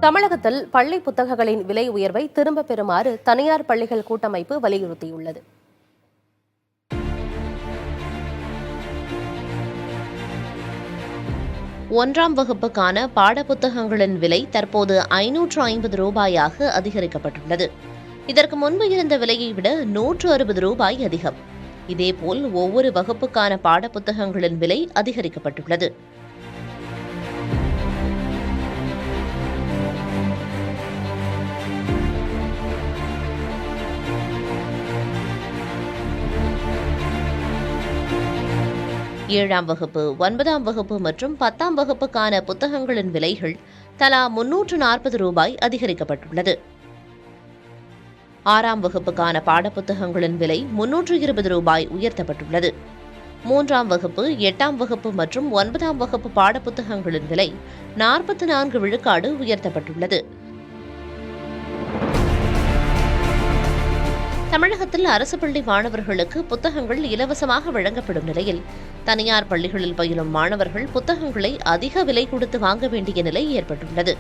தமிழகத்தில் பள்ளி புத்தகங்களின் விலை உயர்வை திரும்பப் பெறுமாறு தனியார் பள்ளிகள் கூட்டமைப்பு வலியுறுத்தியுள்ளது. ஒன்றாம் வகுப்புக்கான பாடப்புத்தகங்களின் விலை தற்போது 550 ரூபாயாக அதிகரிக்கப்பட்டுள்ளது. இதற்கு முன்பு இருந்த விலையை விட 160 ரூபாய் அதிகம். இதேபோல் ஒவ்வொரு வகுப்புக்கான பாடப்புத்தகங்களின் விலை அதிகரிக்கப்பட்டுள்ளது. ஏழாம் வகுப்பு, 9ஆம் வகுப்பு மற்றும் 10ஆம் வகுப்புக்கான புத்தகங்களின் விலைகள் தலா 340 ரூபாய் அதிகரிக்கப்பட்டுள்ளது. 6ஆம் வகுப்புக்கான பாடப்புத்தகங்களின் விலை 320 ரூபாய் உயர்த்தப்பட்டுள்ளது. 3ஆம் வகுப்பு, 8ஆம் வகுப்பு மற்றும் 9ஆம் வகுப்பு பாடப்புத்தகங்களின் விலை 44 விழுக்காடு உயர்த்தப்பட்டுள்ளது. தமிழகத்தில் அரசு பள்ளி மாணவர்களுக்கு புத்தகங்கள் இலவசமாக வழங்கப்படும் நிலையில் தனியார் பள்ளிகளில் பயிலும் மாணவர்கள் புத்தகங்களை அதிக விலை கொடுத்து வாங்க வேண்டிய நிலை ஏற்பட்டுள்ளது.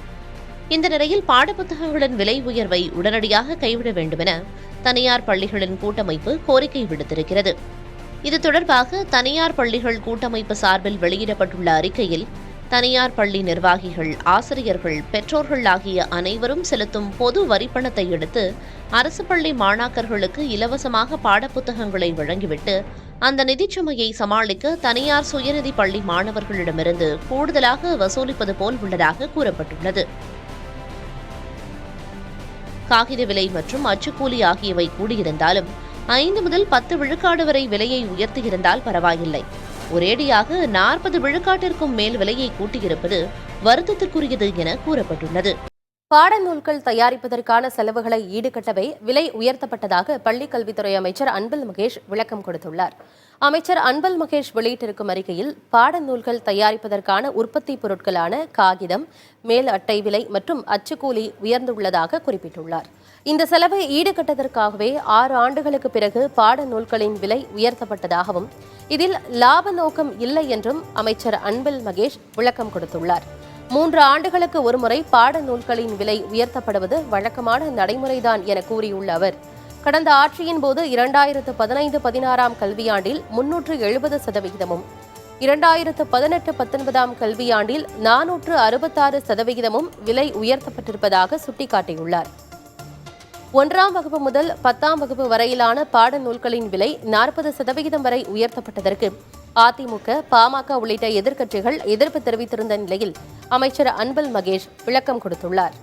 இந்த நிலையில் பாடப்புத்தகங்களின் விலை உயர்வை உடனடியாக கைவிட வேண்டுமென தனியார் பள்ளிகளின் கூட்டமைப்பு கோரிக்கை விடுத்திருக்கிறது. இது தொடர்பாக தனியார் பள்ளிகள் கூட்டமைப்பு சார்பில் வெளியிடப்பட்டுள்ள அறிக்கையில், தனியார் பள்ளி நிர்வாகிகள், ஆசிரியர்கள், பெற்றோர்கள் ஆகிய அனைவரும் செலுத்தும் பொது வரிப்பணத்தை எடுத்து அரசு பள்ளி மாணாக்கர்களுக்கு இலவசமாக பாடப்புத்தகங்களை வழங்கிவிட்டு அந்த நிதிச்சுமையை சமாளிக்க தனியார் சுயநிதி பள்ளி மாணவர்களிடமிருந்து கூடுதலாக வசூலிப்பது போல் உள்ளதாக கூறப்பட்டுள்ளது. காகித விலை மற்றும் அச்சுக்கூலி ஆகியவை கூடியிருந்தாலும் 5 முதல் 10 விழுக்காடு வரை விலையை உயர்த்தியிருந்தால் பரவாயில்லை. ஒரேடியாக 40 விழுக்காட்டிற்கும் மேல் விலையை கூட்டியிருப்பது வருத்தத்திற்குரியது என கூறப்பட்டுள்ளது. பாடநூல்கள் தயாரிப்பதற்கான செலவுகளை ஈடுகட்டவே விலை உயர்த்தப்பட்டதாக பள்ளிக் கல்வித்துறை அமைச்சர் அன்பில் மகேஷ் விளக்கம் கொடுத்துள்ளார். அமைச்சர் அன்பில் மகேஷ் வெளியிட்டிருக்கும் அறிக்கையில், பாடநூல்கள் தயாரிப்பதற்கான உற்பத்தி பொருட்களான காகிதம், மேல் அட்டை விலை மற்றும் அச்சுக்கூலி உயர்ந்துள்ளதாக குறிப்பிட்டுள்ளார். இந்த செலவை ஈடுகட்டதற்காகவே 6 ஆண்டுகளுக்கு பிறகு பாடநூல்களின் விலை உயர்த்தப்பட்டதாகவும் இதில் லாப நோக்கம் இல்லை என்றும் அமைச்சர் அன்பில் மகேஷ் விளக்கம் கொடுத்துள்ளார். 3 ஆண்டுகளுக்கு ஒருமுறை பாடநூல்களின் விலை உயர்த்தப்படுவது வழக்கமான நடைமுறைதான் என கூறியுள்ள அவர், கடந்த ஆட்சியின் போது 2015-16ஆம் கல்வியாண்டில் 370%, 2018-19ஆம் கல்வியாண்டில் 466% விலை உயர்த்தப்பட்டிருப்பதாக சுட்டிக்காட்டியுள்ளார். 1ஆம் வகுப்பு முதல் 10ஆம் வகுப்பு வரையிலான பாடநூல்களின் விலை 40% வரை உயர்த்தப்பட்டதற்கு அதிமுக, பாமக உள்ளிட்ட எதிர்க்கட்சிகள் எதிர்ப்பு தெரிவித்திருந்த நிலையில் அமைச்சர் அன்பில் மகேஷ் விளக்கம் கொடுத்துள்ளார்.